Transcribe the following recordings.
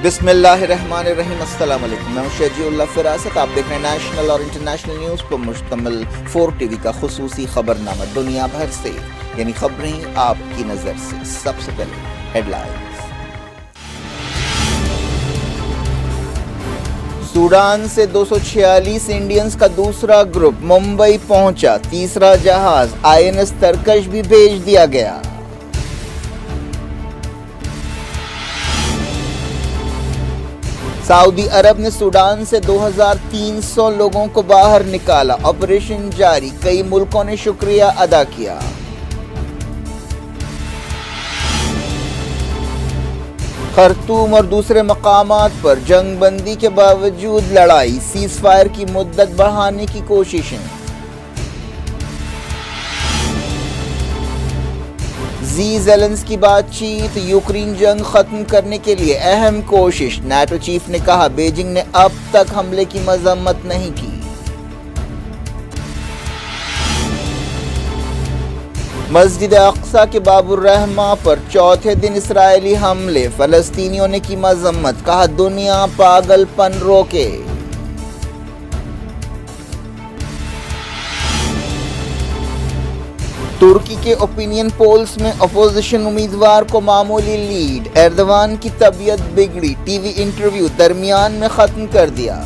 بسم اللہ الرحمن الرحیم۔ السلام علیکم، میں ہوں شہجی اللہ فراست۔ آپ دیکھ رہے ہیں نیشنل اور انٹرنیشنل نیوز پر مشتمل 4 ٹی وی کا خصوصی خبرنامہ دنیا بھر سے، یعنی خبریں آپ کی نظر سے۔ سب سے پہلے ہیڈ لائنز۔ سوڈان سے 246 انڈینز کا دوسرا گروپ ممبئی پہنچا، تیسرا جہاز INS ترکش بھی بھیج دیا گیا۔ سعودی عرب نے سوڈان سے 2300 لوگوں کو باہر نکالا، آپریشن جاری، کئی ملکوں نے شکریہ ادا کیا۔ خرطوم اور دوسرے مقامات پر جنگ بندی کے باوجود لڑائی، سیز فائر کی مدت بڑھانے کی کوششیں۔ زیلنسکی کی بات چیت، یوکرین جنگ ختم کرنے کے لیے اہم کوشش۔ نیٹو چیف نے کہا بیجنگ نے اب تک حملے کی مذمت نہیں کی۔ مسجد اقصی کے باب الرحمہ پر چوتھے دن اسرائیلی حملے، فلسطینیوں نے کی مذمت، کہا دنیا پاگل پن روکے۔ ترکی کے اوپینین پولز میں اپوزیشن امیدوار کو معمولی لیڈ، ایردوان کی طبیعت بگڑی، ٹی وی انٹرویو درمیان میں ختم کر دیا۔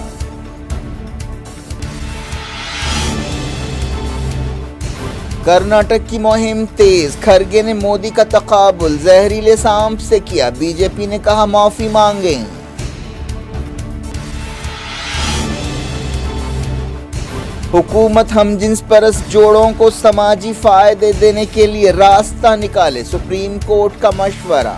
کرناٹک کی مہم تیز، کھرگے نے مودی کا تقابل زہریلے سانپ سے کیا، بی جے پی نے کہا معافی مانگیں۔ حکومت ہم جنس پرست جوڑوں کو سماجی فائدے دینے کے لیے راستہ نکالے، سپریم کورٹ کا مشورہ۔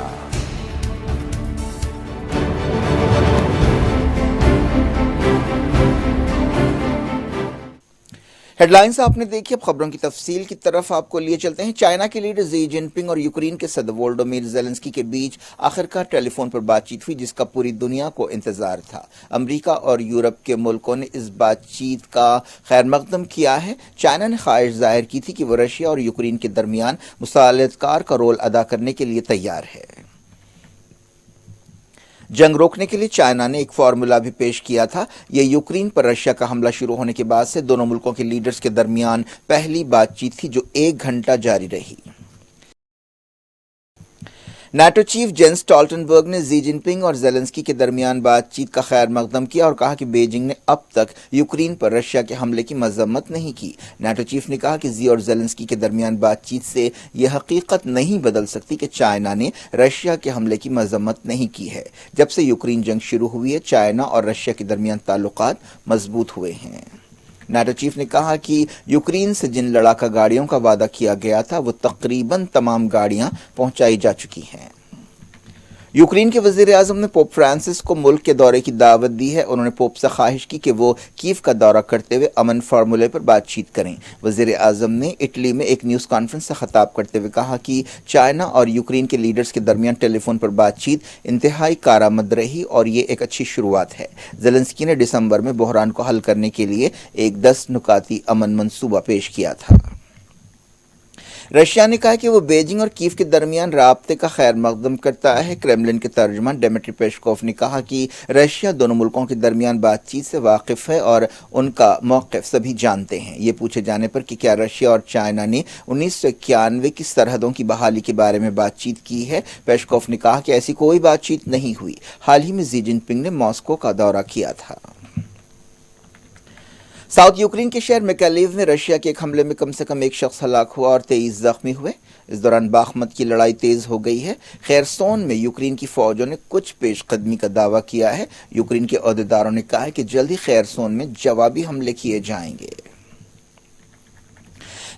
ہیڈ لائنز آپ نے دیکھی، اب خبروں کی تفصیل کی طرف آپ کو لیے چلتے ہیں۔ چائنا کے لیڈر زی جن پنگ اور یوکرین کے صدر وولڈیمیر زیلنسکی کے بیچ آخرکار ٹیلی فون پر بات چیت ہوئی، جس کا پوری دنیا کو انتظار تھا۔ امریکہ اور یورپ کے ملکوں نے اس بات چیت کا خیر مقدم کیا ہے۔ چائنا نے خواہش ظاہر کی تھی کہ وہ رشیا اور یوکرین کے درمیان مصالحت کار کا رول ادا کرنے کے لیے تیار ہے۔ جنگ روکنے کے لیے چائنا نے ایک فارمولا بھی پیش کیا تھا۔ یہ یوکرین پر رشیا کا حملہ شروع ہونے کے بعد سے دونوں ملکوں کے لیڈرز کے درمیان پہلی بات چیت تھی جو 1 گھنٹہ جاری رہی۔ نیٹو چیف جینس اسٹالٹنبرگ نے زی جن پنگ اور زیلنسکی کے درمیان بات چیت کا خیر مقدم کیا اور کہا کہ بیجنگ نے اب تک یوکرین پر رشیا کے حملے کی مذمت نہیں کی۔ نیٹو چیف نے کہا کہ زی اور زیلنسکی کے درمیان بات چیت سے یہ حقیقت نہیں بدل سکتی کہ چائنا نے رشیا کے حملے کی مذمت نہیں کی ہے۔ جب سے یوکرین جنگ شروع ہوئی ہے، چائنا اور رشیا کے درمیان تعلقات مضبوط ہوئے ہیں۔ نیٹو چیف نے کہا کہ یوکرین سے جن لڑاکا گاڑیوں کا وعدہ کیا گیا تھا وہ تقریباً تمام گاڑیاں پہنچائی جا چکی ہیں۔ یوکرین کے وزیر اعظم نے پوپ فرانسس کو ملک کے دورے کی دعوت دی ہے۔ انہوں نے پوپ سے خواہش کی کہ وہ کیف کا دورہ کرتے ہوئے امن فارمولے پر بات چیت کریں۔ وزیر اعظم نے اٹلی میں ایک نیوز کانفرنس سے خطاب کرتے ہوئے کہا کہ چائنا اور یوکرین کے لیڈرز کے درمیان ٹیلی فون پر بات چیت انتہائی کارآمد رہی اور یہ ایک اچھی شروعات ہے۔ زیلنسکی نے دسمبر میں بحران کو حل کرنے کے لیے ایک 10 نکاتی امن منصوبہ پیش کیا تھا۔ رشیا نے کہا کہ وہ بیجنگ اور کیف کے درمیان رابطے کا خیر مقدم کرتا ہے۔ کرملن کے ترجمان ڈیمیٹری پیشکوف نے کہا کہ رشیا دونوں ملکوں کے درمیان بات چیت سے واقف ہے اور ان کا موقف سبھی جانتے ہیں۔ یہ پوچھے جانے پر کہ کیا رشیا اور چائنا نے 1991 کی سرحدوں کی بحالی کے بارے میں بات چیت کی ہے، پیشکوف نے کہا کہ ایسی کوئی بات چیت نہیں ہوئی۔ حال ہی میں زی جن پنگ نے ماسکو کا دورہ کیا تھا۔ ساؤتھ یوکرین کے شہر میکالیو میں رشیا کے ایک حملے میں کم سے کم 1 شخص ہلاک ہوا اور 23 زخمی ہوئے۔ اس دوران باخمت کی لڑائی تیز ہو گئی ہے۔ خیرسون میں یوکرین کی فوجوں نے کچھ پیش قدمی کا دعویٰ کیا ہے۔ یوکرین کے عہدیداروں نے کہا ہے کہ جلد ہی خیرسون میں جوابی حملے کیے جائیں گے۔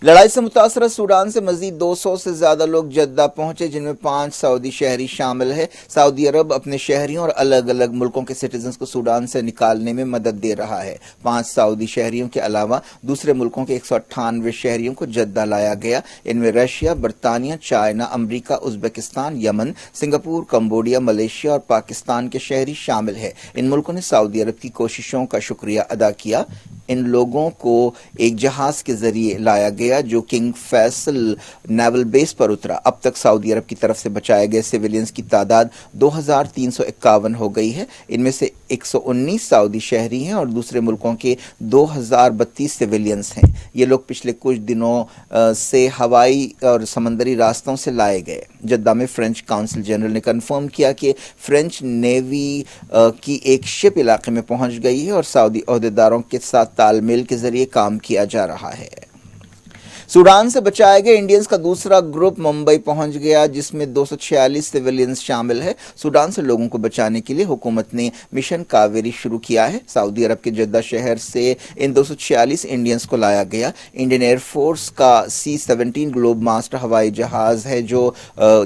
لڑائی سے متاثرہ سوڈان سے مزید 200 سے زیادہ لوگ جدہ پہنچے، جن میں 5 سعودی شہری شامل ہیں۔ سعودی عرب اپنے شہریوں اور الگ الگ ملکوں کے سٹیزنز کو سوڈان سے نکالنے میں مدد دے رہا ہے۔ 5 سعودی شہریوں کے علاوہ دوسرے ملکوں کے 198 شہریوں کو جدہ لایا گیا۔ ان میں رشیا، برطانیہ، چائنا، امریکہ، ازبکستان، یمن، سنگاپور، کمبوڈیا، ملیشیا اور پاکستان کے شہری شامل ہیں۔ ان ملکوں نے سعودی عرب کی کوششوں کا شکریہ ادا کیا۔ ان لوگوں کو ایک جہاز کے ذریعے لایا گیا جو کنگ فیصل نیول بیس پر اترا۔ اب تک سعودی عرب کی طرف سے بچائے گئے سویلینز کی تعداد 2351 ہو گئی ہے۔ ان میں سے 119 سعودی شہری ہیں اور دوسرے ملکوں کے 2032 سویلینز ہیں۔ یہ لوگ پچھلے کچھ دنوں سے ہوائی اور سمندری راستوں سے لائے گئے۔ جدہ میں فرینچ کونسل جنرل نے کنفرم کیا کہ فرینچ نیوی کی ایک شپ علاقے میں پہنچ گئی ہے اور سعودی عہدیداروں کے ساتھ تال میل کے ذریعے کام کیا جا رہا ہے۔ سوڈان سے بچائے گئے انڈینز کا دوسرا گروپ ممبئی پہنچ گیا جس میں 246 سویلینز شامل ہے۔ سوڈان سے لوگوں کو بچانے کے لیے حکومت نے مشن کاویری شروع کیا ہے۔ سعودی عرب کے جدہ شہر سے ان 246 انڈینز کو لایا گیا۔ انڈین ایئر فورس کا C-17 گلوب ماسٹر ہوائی جہاز ہے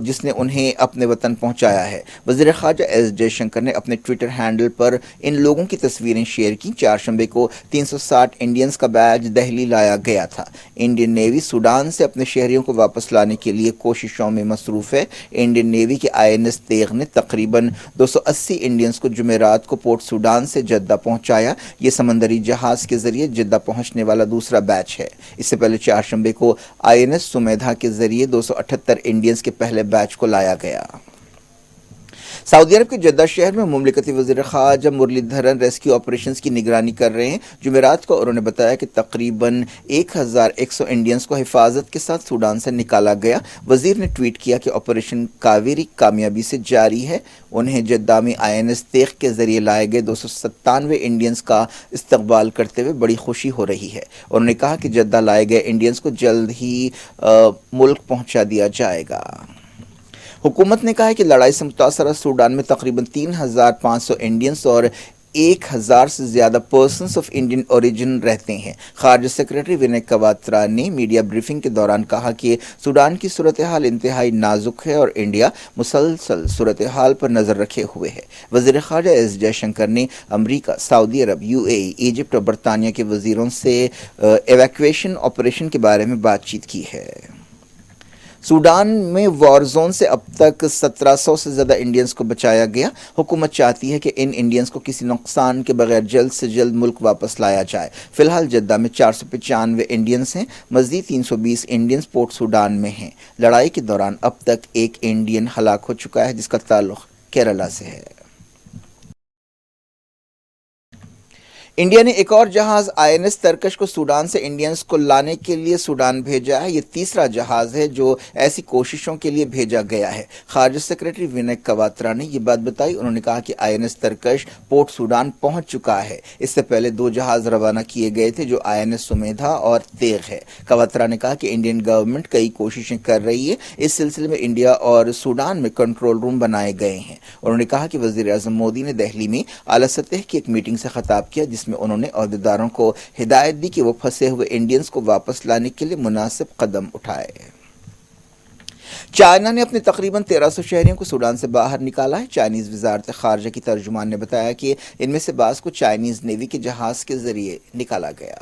جس نے انہیں اپنے وطن پہنچایا ہے۔ وزیر خارجہ ایس جے شنکر نے اپنے ٹویٹر ہینڈل پر ان لوگوں کی تصویریں شیئر کی۔ چہارشنبے کو 360 انڈینز کا بیج دہلی لایا گیا تھا۔ انڈین نیوی سوڈان سے اپنے شہریوں کو واپس لانے کے لیے کوششوں میں مصروف ہے۔ انڈین نیوی کے INS تیغ نے تقریباً 280 انڈینز کو جمعرات کو پورٹ سوڈان سے جدہ پہنچایا۔ یہ سمندری جہاز کے ذریعے جدہ پہنچنے والا دوسرا بیچ ہے۔ اس سے پہلے چہارشنبے کو INS سمیدھا کے ذریعے 278 انڈینز کے پہلے بیچ کو لایا گیا۔ سعودی عرب کے جدہ شہر میں مملکتی وزیر خارجہ مرلی دھرن ریسکیو آپریشنز کی نگرانی کر رہے ہیں۔ جمعرات کو انہوں نے بتایا کہ تقریباً 1100 انڈینز کو حفاظت کے ساتھ سوڈان سے نکالا گیا۔ وزیر نے ٹویٹ کیا کہ آپریشن کاویری کامیابی سے جاری ہے۔ انہیں جدہ میں INS تیغ کے ذریعے لائے گئے 297 انڈینز کا استقبال کرتے ہوئے بڑی خوشی ہو رہی ہے۔ انہوں نے کہا کہ جدہ لائے گئے انڈینز کو جلد ہی ملک پہنچا دیا جائے گا۔ حکومت نے کہا ہے کہ لڑائی سے متاثرہ سوڈان میں تقریباً 3500 انڈینز اور 1000 سے زیادہ پرسنز آف انڈین اوریجن رہتے ہیں۔ خارجہ سیکریٹری ونے کواترا نے میڈیا بریفنگ کے دوران کہا کہ سوڈان کی صورتحال انتہائی نازک ہے اور انڈیا مسلسل صورتحال پر نظر رکھے ہوئے ہے۔ وزیر خارجہ ایس جے شنکر نے امریکہ، سعودی عرب، UAE، ایجپٹ اور برطانیہ کے وزیروں سے ایویکویشن آپریشن کے بارے میں بات چیت کی ہے۔ سوڈان میں وار زون سے اب تک 1700 سے زیادہ انڈینز کو بچایا گیا۔ حکومت چاہتی ہے کہ ان انڈینز کو کسی نقصان کے بغیر جلد سے جلد ملک واپس لایا جائے۔ فی الحال جدہ میں 495 انڈینز ہیں۔ مزید 320 انڈینز پورٹ سوڈان میں ہیں۔ لڑائی کے دوران اب تک ایک انڈین ہلاک ہو چکا ہے جس کا تعلق کیرالہ سے ہے۔ انڈیا نے ایک اور جہاز INS ترکش کو سوڈان سے انڈینز کو لانے کے لیے سوڈان بھیجا ہے۔ یہ تیسرا جہاز ہے جو ایسی کوششوں کے لیے بھیجا گیا ہے۔ خارجہ سیکریٹری ونے کواترا نے یہ بات بتائی۔ انہوں نے کہا کہ INS ترکش پورٹ سوڈان پہنچ چکا ہے۔ اس سے پہلے 2 جہاز روانہ کیے گئے تھے جو INS سمیدھا اور تیغ ہے۔ کواترا نے کہا کہ انڈین گورنمنٹ کئی کوششیں کر رہی ہے۔ اس سلسلے میں انڈیا اور سوڈان میں کنٹرول روم بنائے گئے ہیں۔ انہوں نے کہا کہ وزیر اعظم مودی نے دہلی میں اعلیٰ سطح کی ایک میٹنگ سے خطاب کیا جس میں انہوں نے عہدیداروں کو ہدایت دی کہ وہ پھنسے ہوئے انڈینز کو واپس لانے کے لیے مناسب قدم اٹھائے۔ چائنا نے اپنے تقریباً 1300 شہریوں کو سوڈان سے باہر نکالا ہے۔ چائنیز وزارت خارجہ کی ترجمان نے بتایا کہ ان میں سے بعض کو چائنیز نیوی کے جہاز کے ذریعے نکالا گیا۔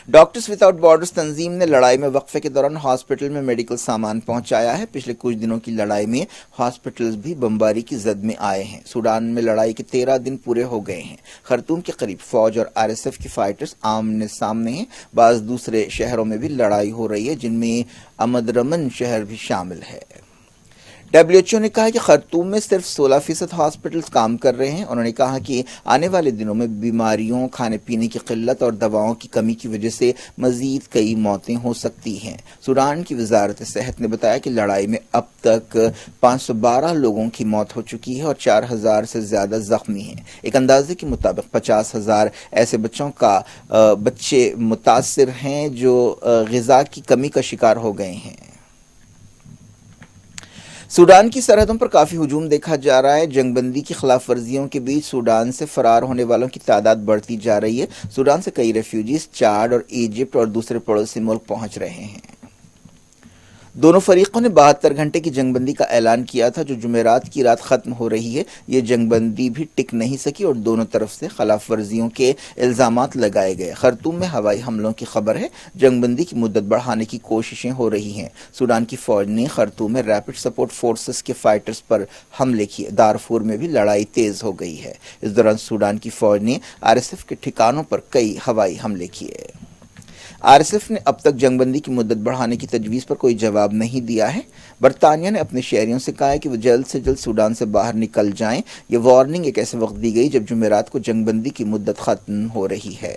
ڈاکٹرز وداؤٹ بارڈرز تنظیم نے لڑائی میں وقفے کے دوران ہاسپٹل میں میڈیکل سامان پہنچایا ہے۔ پچھلے کچھ دنوں کی لڑائی میں ہاسپٹلز بھی بمباری کی زد میں آئے ہیں۔ سوڈان میں لڑائی کے 13 دن پورے ہو گئے ہیں۔ خرطوم کے قریب فوج اور RSF کے فائٹرز آمنے سامنے ہیں۔ بعض دوسرے شہروں میں بھی لڑائی ہو رہی ہے جن میں امدرمن شہر بھی شامل ہے۔ WHO نے کہا کہ خرطوم میں صرف 16% ہاسپٹلز کام کر رہے ہیں۔ انہوں نے کہا کہ آنے والے دنوں میں بیماریوں، کھانے پینے کی قلت اور دواؤں کی کمی کی وجہ سے مزید کئی موتیں ہو سکتی ہیں۔ سوڈان کی وزارت صحت نے بتایا کہ لڑائی میں اب تک 512 لوگوں کی موت ہو چکی ہے اور 4000 سے زیادہ زخمی ہیں۔ ایک اندازے کے مطابق 50,000 ایسے بچے متاثر ہیں جو غذا کی کمی کا شکار ہو گئے ہیں۔ سوڈان کی سرحدوں پر کافی ہجوم دیکھا جا رہا ہے۔ جنگ بندی کی خلاف ورزیوں کے بیچ سوڈان سے فرار ہونے والوں کی تعداد بڑھتی جا رہی ہے۔ سوڈان سے کئی ریفیوجیز چاڈ اور ایجپٹ اور دوسرے پڑوسی ملک پہنچ رہے ہیں۔ دونوں فریقوں نے 72 گھنٹے کی جنگ بندی کا اعلان کیا تھا جو جمعرات کی رات ختم ہو رہی ہے۔ یہ جنگ بندی بھی ٹک نہیں سکی اور دونوں طرف سے خلاف ورزیوں کے الزامات لگائے گئے۔ خرطوم میں ہوائی حملوں کی خبر ہے۔ جنگ بندی کی مدت بڑھانے کی کوششیں ہو رہی ہیں۔ سوڈان کی فوج نے خرطوم میں ریپڈ سپورٹ فورسز کے فائٹرز پر حملے کیے۔ دارفور میں بھی لڑائی تیز ہو گئی ہے۔ اس دوران سوڈان کی فوج نے RSF کے ٹھکانوں پر کئی ہوائی حملے کیے۔ RSF نے اب تک جنگ بندی کی مدت بڑھانے کی تجویز پر کوئی جواب نہیں دیا ہے۔ برطانیہ نے اپنے شہریوں سے کہا ہے کہ وہ جلد سے جلد سوڈان سے باہر نکل جائیں۔ یہ وارننگ ایک ایسے وقت دی گئی جب جمعرات کو جنگ بندی کی مدت ختم ہو رہی ہے۔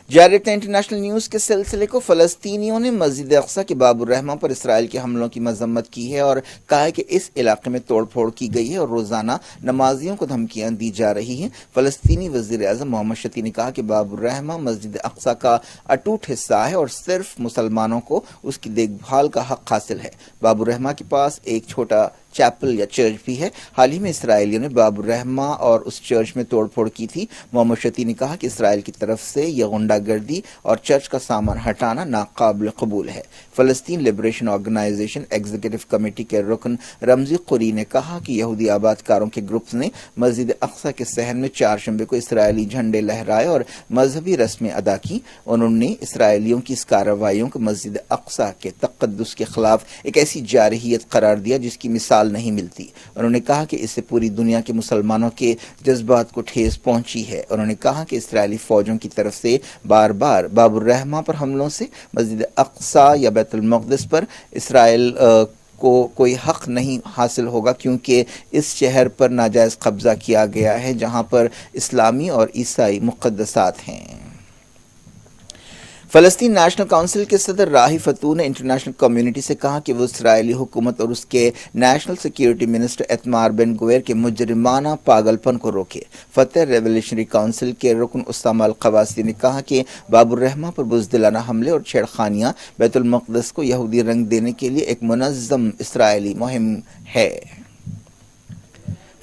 جاری رکھتے ہیں انٹرنیشنل نیوز کے سلسلے کو۔ فلسطینیوں نے مسجد اقصی کے باب الرحمہ پر اسرائیل کے حملوں کی مذمت کی ہے اور کہا ہے کہ اس علاقے میں توڑ پھوڑ کی گئی ہے اور روزانہ نمازیوں کو دھمکیاں دی جا رہی ہیں۔ فلسطینی وزیر اعظم محمد شتی نے کہا کہ باب الرحمہ مسجد اقصی کا اٹوٹ حصہ ہے اور صرف مسلمانوں کو اس کی دیکھ بھال کا حق حاصل ہے۔ باب الرحمہ کے پاس ایک چھوٹا چیپل یا چرچ بھی ہے۔ حال ہی میں اسرائیلیوں نے باب الرحمہ اور اس چرچ میں توڑ پھوڑ کی تھی۔ محمد شتی نے کہا کہ اسرائیل کی طرف سے یہ غنڈہ گردی اور چرچ کا سامان ہٹانا ناقابل قبول ہے۔ فلسطین لبریشن آرگنائزیشن ایگزیکٹو کمیٹی کے رکن رمزی قری نے کہا کہ یہودی آباد کاروں کے گروپس نے مسجد اقصی کے صحن میں چہارشنبے کو اسرائیلی جھنڈے لہرائے اور مذہبی رسمیں ادا کی۔ انہوں نے اسرائیلیوں کی اس کارروائیوں کو مسجد اقصی کے تقدس کے خلاف ایک ایسی جارحیت قرار دیا جس کی مثال نہیں ملتی۔ انہوں نے کہا کہ اس سے پوری دنیا کے مسلمانوں کے جذبات کو ٹھیس پہنچی ہے۔ انہوں نے کہا کہ اسرائیلی فوجوں کی طرف سے بار بار باب الرحمہ پر حملوں سے مسجد اقصی یا بیت المقدس پر اسرائیل کو کوئی حق نہیں حاصل ہوگا کیونکہ اس شہر پر ناجائز قبضہ کیا گیا ہے جہاں پر اسلامی اور عیسائی مقدسات ہیں۔ فلسطین نیشنل کونسل کے صدر راہی فتوح نے انٹرنیشنل کمیونٹی سے کہا کہ وہ اسرائیلی حکومت اور اس کے نیشنل سیکیورٹی منسٹر ایتمار بن گویر کے مجرمانہ پاگل پن کو روکے۔ فتح ریولیوشنری کونسل کے رکن اسامہ القواسی نے کہا کہ باب الرحمہ پر بزدلانہ حملے اور چھیڑخانیاں بیت المقدس کو یہودی رنگ دینے کے لیے ایک منظم اسرائیلی مہم ہے۔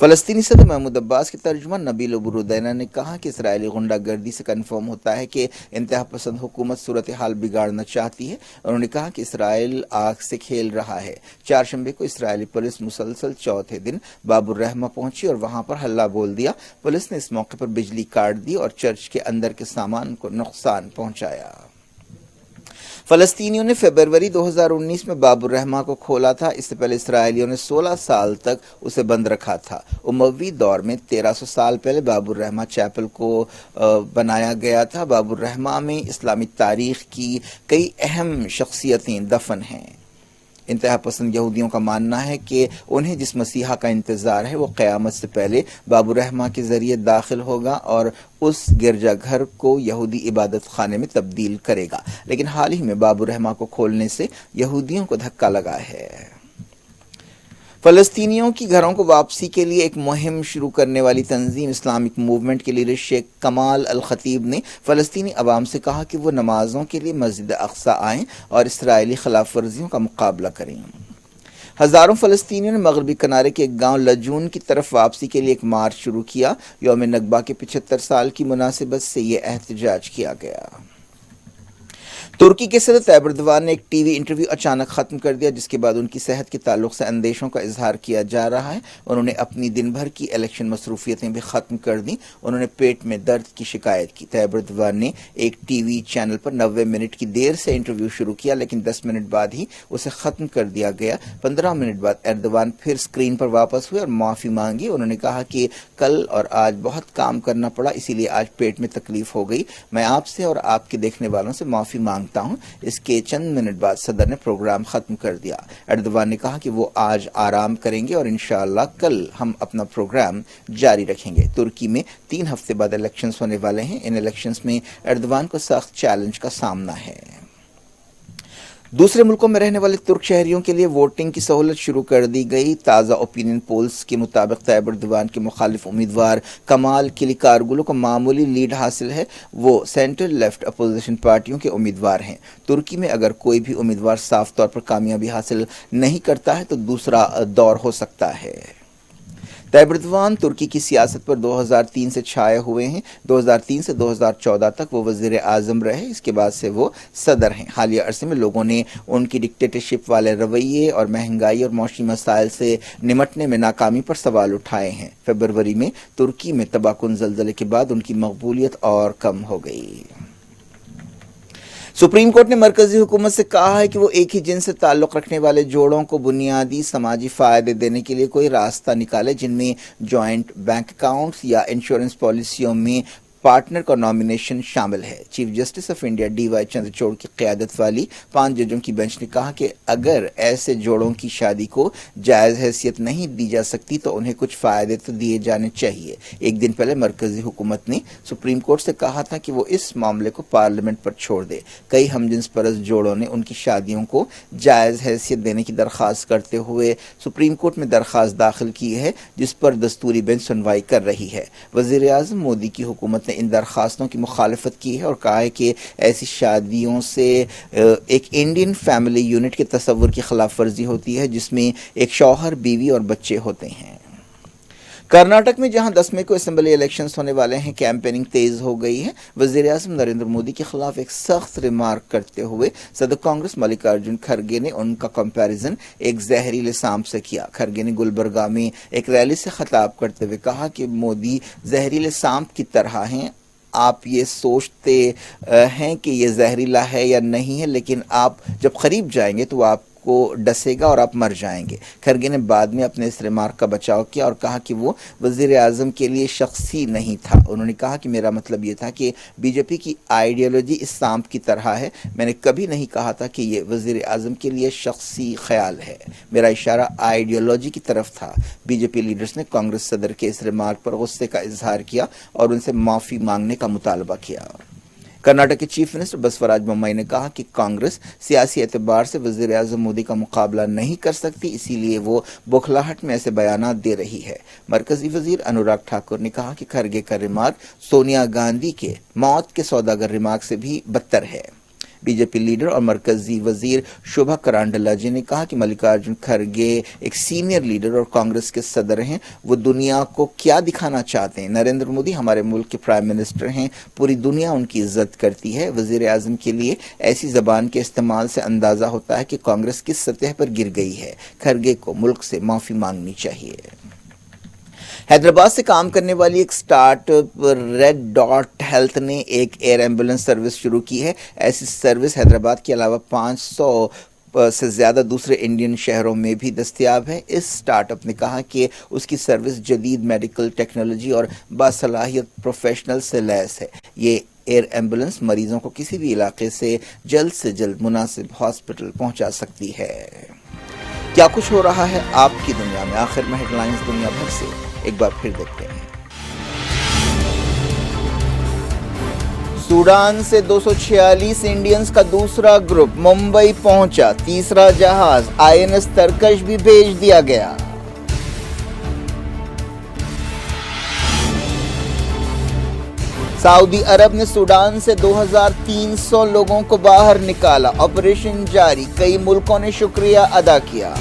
فلسطینی صدر محمود عباس کے ترجمان نبیل ابو ردینہ نے کہا کہ اسرائیلی غنڈہ گردی سے کنفرم ہوتا ہے کہ انتہا پسند حکومت صورتحال بگاڑنا چاہتی ہے۔ انہوں نے کہا کہ اسرائیل آگ سے کھیل رہا ہے۔ چہارشنبے کو اسرائیلی پولیس مسلسل چوتھے دن باب الرحمہ پہنچی اور وہاں پر ہلہ بول دیا۔ پولیس نے اس موقع پر بجلی کاٹ دی اور چرچ کے اندر کے سامان کو نقصان پہنچایا۔ فلسطینیوں نے فروری 2019 میں باب الرحمہ کو کھولا تھا۔ اس سے پہلے اسرائیلیوں نے 16 سال تک اسے بند رکھا تھا۔ اموی دور میں 1300 سال پہلے باب الرحمہ چیپل کو بنایا گیا تھا۔ باب الرحمہ میں اسلامی تاریخ کی کئی اہم شخصیتیں دفن ہیں۔ انتہا پسند یہودیوں کا ماننا ہے کہ انہیں جس مسیحا کا انتظار ہے وہ قیامت سے پہلے باب الرحمہ کے ذریعے داخل ہوگا اور اس گرجا گھر کو یہودی عبادت خانے میں تبدیل کرے گا، لیکن حال ہی میں باب الرحمہ کو کھولنے سے یہودیوں کو دھکا لگا ہے۔ فلسطینیوں کی گھروں کو واپسی کے لیے ایک مہم شروع کرنے والی تنظیم اسلامک موومنٹ کے لیڈر شیخ کمال الخطیب نے فلسطینی عوام سے کہا کہ وہ نمازوں کے لیے مسجد اقصی آئیں اور اسرائیلی خلاف ورزیوں کا مقابلہ کریں۔ ہزاروں فلسطینیوں نے مغربی کنارے کے ایک گاؤں لجون کی طرف واپسی کے لیے ایک مارچ شروع کیا۔ یوم نکبہ کے 75 سال کی مناسبت سے یہ احتجاج کیا گیا۔ ترکی کے صدر طیب اردوان نے ایک ٹی وی انٹرویو اچانک ختم کر دیا جس کے بعد ان کی صحت کے تعلق سے اندیشوں کا اظہار کیا جا رہا ہے۔ انہوں نے اپنی دن بھر کی الیکشن مصروفیتیں بھی ختم کر دیں۔ انہوں نے پیٹ میں درد کی شکایت کی۔ طیب اردوان نے ایک ٹی وی چینل پر 90 منٹ کی دیر سے انٹرویو شروع کیا لیکن 10 منٹ بعد ہی اسے ختم کر دیا گیا۔ 15 منٹ بعد اردوان پھر سکرین پر واپس ہوئے اور معافی مانگی۔ انہوں نے کہا کہ کل اور آج بہت کام کرنا پڑا اسی لیے آج پیٹ میں تکلیف ہو گئی۔ میں آپ سے اور آپ کے دیکھنے والوں سے معافی مانگتا ہوں۔ اس کے چند منٹ بعد صدر نے پروگرام ختم کر دیا۔ اردوان نے کہا کہ وہ آج آرام کریں گے اور انشاءاللہ کل ہم اپنا پروگرام جاری رکھیں گے۔ ترکی میں 3 ہفتے بعد الیکشنز ہونے والے ہیں۔ ان الیکشنز میں اردوان کو سخت چیلنج کا سامنا ہے۔ دوسرے ملکوں میں رہنے والے ترک شہریوں کے لیے ووٹنگ کی سہولت شروع کر دی گئی۔ تازہ اوپینین پولز کے مطابق طیب اردوان کے مخالف امیدوار کمال کلیکارگلو کو معمولی لیڈ حاصل ہے۔ وہ سینٹر لیفٹ اپوزیشن پارٹیوں کے امیدوار ہیں۔ ترکی میں اگر کوئی بھی امیدوار صاف طور پر کامیابی حاصل نہیں کرتا ہے تو دوسرا دور ہو سکتا ہے۔ طیب اردوان ترکی کی سیاست پر 2003 سے چھائے ہوئے ہیں۔ 2003 سے 2014 تک وہ وزیر اعظم رہے، اس کے بعد سے وہ صدر ہیں۔ حالیہ عرصے میں لوگوں نے ان کی ڈکٹیٹرشپ والے رویے اور مہنگائی اور معاشی مسائل سے نمٹنے میں ناکامی پر سوال اٹھائے ہیں۔ فروری میں ترکی میں تباہ کن زلزلے کے بعد ان کی مقبولیت اور کم ہو گئی۔ سپریم کورٹ نے مرکزی حکومت سے کہا ہے کہ وہ ایک ہی جنس سے تعلق رکھنے والے جوڑوں کو بنیادی سماجی فائدے دینے کے لیے کوئی راستہ نکالے جن میں جوائنٹ بینک اکاؤنٹس یا انشورنس پالیسیوں میں پارٹنر کا نامینیشن شامل ہے۔ Chief justice of India D Y Chandrachud کی قیادت والی 5 ججوں کی بینچ نے کہا کہ اگر ایسے جوڑوں کی شادی کو جائز حیثیت نہیں دی جا سکتی تو انہیں کچھ فائدے تو دیے جانے چاہیے۔ ایک دن پہلے مرکزی حکومت نے سپریم کورٹ سے کہا تھا کہ وہ اس معاملے کو پارلیمنٹ پر چھوڑ دے۔ کئی ہم جنس پرست جوڑوں نے ان کی شادیوں کو جائز حیثیت دینے کی درخواست کرتے ہوئے سپریم کورٹ میں درخواست داخل کی ہے، جس پر دستوری بینچ سنوائی کر رہی ہے۔ وزیر اعظم مودی کی حکومت نے ان درخواستوں کی مخالفت کی ہے اور کہا ہے کہ ایسی شادیوں سے ایک انڈین فیملی یونٹ کے تصور کی خلاف ورزی ہوتی ہے جس میں ایک شوہر، بیوی اور بچے ہوتے ہیں۔ کرناٹک میں جہاں 10 مئی کو اسمبلی الیکشنز ہونے والے ہیں، کیمپیننگ تیز ہو گئی ہے۔ وزیر اعظم نریندر مودی کے خلاف ایک سخت ریمارک کرتے ہوئے صدر کانگریس ملکارجن کھرگے نے ان کا کمپیریزن ایک زہریلے سانپ سے کیا۔ کھرگے نے گلبرگہ میں ایک ریلی سے خطاب کرتے ہوئے کہا کہ مودی زہریلے سانپ کی طرح ہیں۔ آپ یہ سوچتے ہیں کہ یہ زہریلا ہے یا نہیں ہے، لیکن آپ جب قریب جائیں گے تو وہ آپ کو ڈسے گا اور آپ مر جائیں گے۔ کھرگے نے بعد میں اپنے اس ریمارک کا بچاؤ کیا اور کہا کہ وہ وزیر اعظم کے لیے شخصی نہیں تھا۔ انہوں نے کہا کہ میرا مطلب یہ تھا کہ بی جے پی کی آئیڈیالوجی اس سانپ کی طرح ہے، میں نے کبھی نہیں کہا تھا کہ یہ وزیر اعظم کے لیے شخصی خیال ہے، میرا اشارہ آئیڈیالوجی کی طرف تھا۔ بی جے پی لیڈرز نے کانگریس صدر کے اس ریمارک پر غصے کا اظہار کیا اور ان سے معافی مانگنے کا مطالبہ کیا۔ کرناٹک کے چیف منسٹر بسوراج بومائی نے کہا کہ کانگریس سیاسی اعتبار سے وزیر اعظم مودی کا مقابلہ نہیں کر سکتی، اسی لیے وہ بوکھلاہٹ میں ایسے بیانات دے رہی ہے۔ مرکزی وزیر انوراگ ٹھاکر نے کہا کہ کھرگے کا ریمارک سونیا گاندھی کے موت کے سوداگر ریمارک سے بھی بدتر ہے۔ بی جے پی لیڈر اور مرکزی وزیر شوبھا کرانڈلاجے نے کہا کہ ملکارجن کھرگے ایک سینئر لیڈر اور کانگریس کے صدر ہیں، وہ دنیا کو کیا دکھانا چاہتے ہیں؟ نریندر مودی ہمارے ملک کے پرائم منسٹر ہیں، پوری دنیا ان کی عزت کرتی ہے۔ وزیر اعظم کے لیے ایسی زبان کے استعمال سے اندازہ ہوتا ہے کہ کانگریس کس سطح پر گر گئی ہے۔ کھرگے کو ملک سے معافی مانگنی چاہیے۔ حیدرآباد سے کام کرنے والی ایک start up red dot health نے ایک ایئر ایمبولینس سروس شروع کی ہے۔ ایسی سروس حیدرآباد کے علاوہ 500 سے زیادہ دوسرے انڈین شہروں میں بھی دستیاب ہے۔ اس سٹارٹ اپ نے کہا کہ اس کی سروس جدید میڈیکل ٹیکنالوجی اور باصلاحیت پروفیشنل سے لیس ہے۔ یہ ایئر ایمبولینس مریضوں کو کسی بھی علاقے سے جلد مناسب ہاسپٹل پہنچا سکتی ہے۔ کیا کچھ ہو رہا ہے آپ کی دنیا میں؟ آخر میں ہیڈ لائنز دنیا بھر سے ایک بار پھر دیکھتے ہیں۔ سوڈان سے 246 انڈینز کا دوسرا گروپ ممبئی پہنچا، تیسرا جہاز INS ترکش بھی بھیج دیا گیا۔ سعودی عرب نے سوڈان سے 2300 لوگوں کو باہر نکالا، آپریشن جاری، کئی ملکوں نے شکریہ ادا کیا۔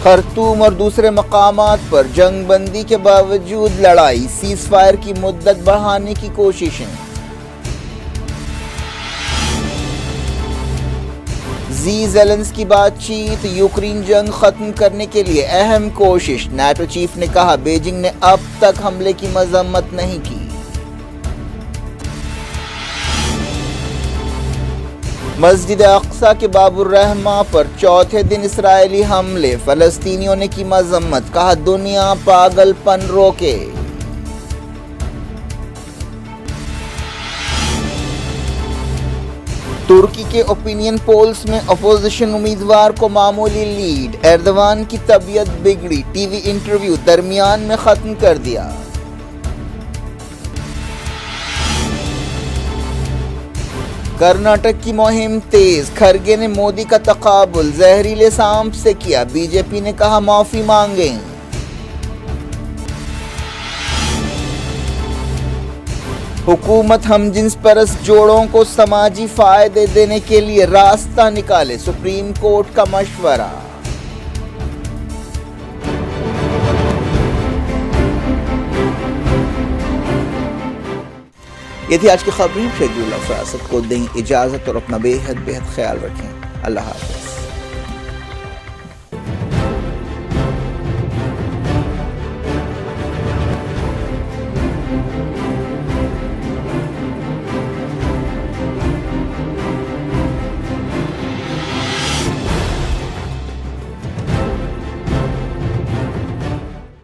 خرطوم اور دوسرے مقامات پر جنگ بندی کے باوجود لڑائی، سیز فائر کی مدت بڑھانے کی کوششیں۔ زیلنسکی کی بات چیت، یوکرین جنگ ختم کرنے کے لیے اہم کوشش۔ نیٹو چیف نے کہا بیجنگ نے اب تک حملے کی مذمت نہیں کی۔ مسجد اقصی کے باب الرحمہ پر چوتھے دن اسرائیلی حملے، فلسطینیوں نے کی مذمت، کہا دنیا پاگل پن روکے۔ ترکی کے اوپینین پولز میں اپوزیشن امیدوار کو معمولی لیڈ، ایردوان کی طبیعت بگڑی، ٹی وی انٹرویو درمیان میں ختم کر دیا۔ کرناٹک کی مہم تیز، کھرگے نے مودی کا تقابل زہریلے سانپ سے کیا، بی جے پی نے کہا معافی مانگیں۔ حکومت ہم جنس پرست جوڑوں کو سماجی فائدے دینے کے لیے راستہ نکالے، سپریم کورٹ کا مشورہ۔ یہ تھی آج کی خبریں۔ شہید اللہ فراست کو دیں اجازت اور اپنا بے حد خیال رکھیں۔ اللہ حافظ۔